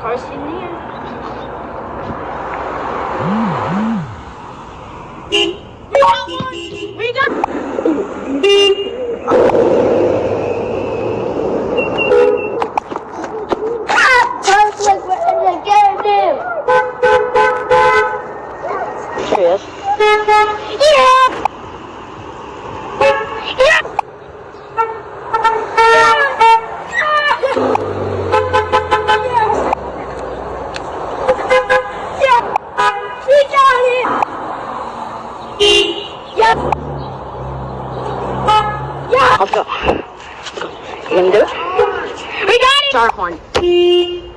car sitting there. We got Cheers. Let's go. You gonna do it? We got it! Star horn.